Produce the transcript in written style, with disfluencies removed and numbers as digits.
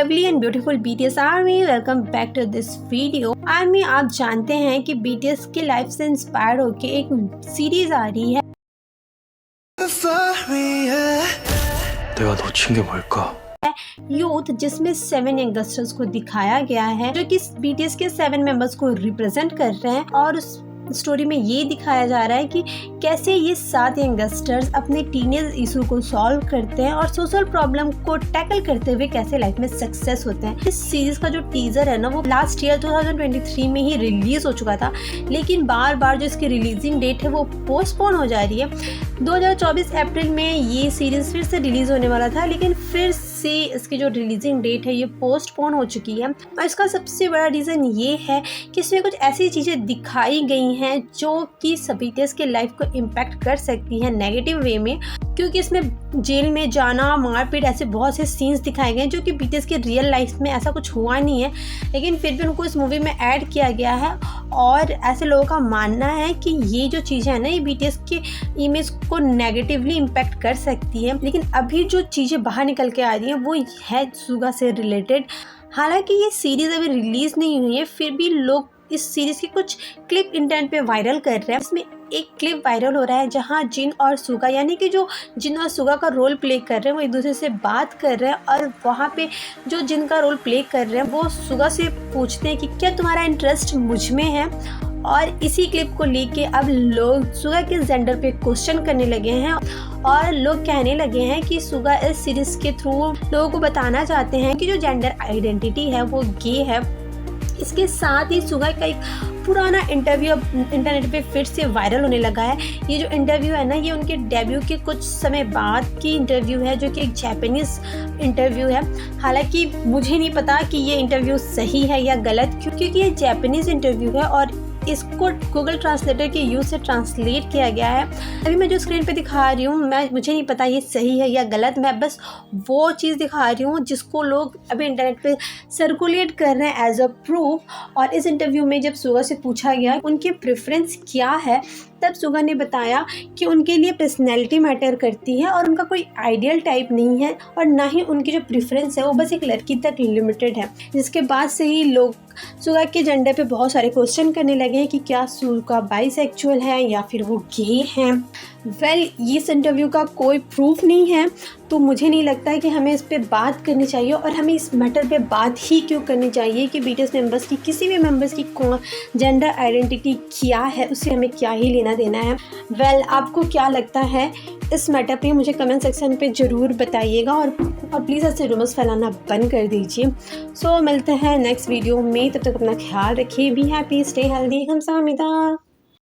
Lovely and beautiful BTS army, welcome back to this video. Army, आप जानते हैं कि BTS की लाइफ से इंस्पायर होके एक सीरीज आ रही है 내가 놓친 게 뭘까? यूथ, जिसमें 7 यंगस्टर्स को दिखाया गया है जो कि BTS के 7 मेंबर्स को रिप्रेजेंट कर रहे हैं। और उस स्टोरी में ये दिखाया जा रहा है कि कैसे ये 7 यंगस्टर्स अपने टीनेज इशू को सॉल्व करते हैं और सोशल प्रॉब्लम को टैकल करते हुए कैसे लाइफ में सक्सेस होते हैं। इस सीरीज का जो टीजर है ना, वो लास्ट ईयर 2023 में ही रिलीज हो चुका था, लेकिन बार बार जो इसकी रिलीजिंग डेट है वो पोस्टपोन हो जा रही है। 2024 अप्रैल में ये सीरीज फिर से रिलीज होने वाला था, लेकिन फिर से इसकी जो रिलीजिंग डेट है ये पोस्टपोन हो चुकी है। और इसका सबसे बड़ा रीज़न ये है कि इसमें कुछ ऐसी चीज़ें दिखाई गई हैं जो कि BTS के लाइफ को इम्पैक्ट कर सकती हैं नेगेटिव वे में, क्योंकि इसमें जेल में जाना, मारपीट, ऐसे बहुत से सीन्स दिखाए गए हैं जो कि BTS के रियल लाइफ में ऐसा कुछ हुआ नहीं है, लेकिन फिर भी उनको इस मूवी में ऐड किया गया है। और ऐसे लोगों का मानना है कि ये जो चीज़ें हैं ना, ये BTS के इमेज को नेगेटिवली इम्पैक्ट कर सकती है। लेकिन अभी जो चीज़ें बाहर निकल के आ रही हैं वो है सुगा से रिलेटेड। हालांकि ये सीरीज़ अभी रिलीज़ नहीं हुई है, फिर भी लोग इस सीरीज़ की कुछ क्लिप इंटरनेट पे वायरल कर रहे हैं। इसमें एक क्लिप वायरल हो रहा है जहां जिन और सुगा, यानी कि जो जिन और सुगा का रोल प्ले कर रहे हैं, वो एक दूसरे से बात कर रहे हैं। और वहां पे जो जिन का रोल प्ले कर रहे हैं वो सुगा से पूछते हैं कि क्या तुम्हारा इंटरेस्ट मुझ में है। और इसी क्लिप को लेके अब लोग सुगा के जेंडर पे क्वेश्चन करने लगे हैं और लोग कहने लगे हैं कि सुगा इस सीरीज़ के थ्रू लोगों को बताना चाहते हैं कि जो जेंडर आइडेंटिटी है वो गे है। इसके साथ ही सुगा का एक पुराना इंटरव्यू अब इंटरनेट पे फिर से वायरल होने लगा है। ये जो इंटरव्यू है ना, ये उनके डेब्यू के कुछ समय बाद की इंटरव्यू है, जो कि एक जापानीज़ इंटरव्यू है। हालांकि मुझे नहीं पता कि ये इंटरव्यू सही है या गलत, क्योंकि ये जापानीज़ इंटरव्यू है और इसको गूगल ट्रांसलेटर के यूज़ से ट्रांसलेट किया गया है। अभी मैं जो स्क्रीन पे दिखा रही हूँ, मुझे नहीं पता ये सही है या गलत, मैं बस वो चीज़ दिखा रही हूँ जिसको लोग अभी इंटरनेट पे सर्कुलेट कर रहे हैं एज अ प्रूफ। और इस इंटरव्यू में जब सुगा से पूछा गया उनके प्रेफरेंस क्या है, तब सुगा ने बताया कि उनके लिए पर्सनैलिटी मैटर करती है और उनका कोई आइडियल टाइप नहीं है, और ना ही उनकी जो प्रेफरेंस है वो बस एक लड़की तक लिमिटेड है। जिसके बाद से ही लोग सुगा के जेंडर पे बहुत सारे क्वेश्चन करने लगे हैं कि क्या सुगा बाइसेक्सुअल है या फिर वो गे हैं। इस इंटरव्यू का कोई प्रूफ नहीं है, तो मुझे नहीं लगता है कि हमें इस पे बात करनी चाहिए। और हमें इस मैटर पे बात ही क्यों करनी चाहिए कि BTS मेंबर्स की, किसी भी मेंबर्स की जेंडर आइडेंटिटी क्या है, उससे हमें क्या ही लेना देना है। आपको क्या लगता है इस मैटर पे, मुझे कमेंट सेक्शन पे ज़रूर बताइएगा। और प्लीज़ ऐसे रूमर्स फैलाना बंद कर दीजिए। सो मिलते हैं नेक्स्ट वीडियो में, तब तक अपना ख्याल रखिए। Be happy, stay healthy. हम सामिदा।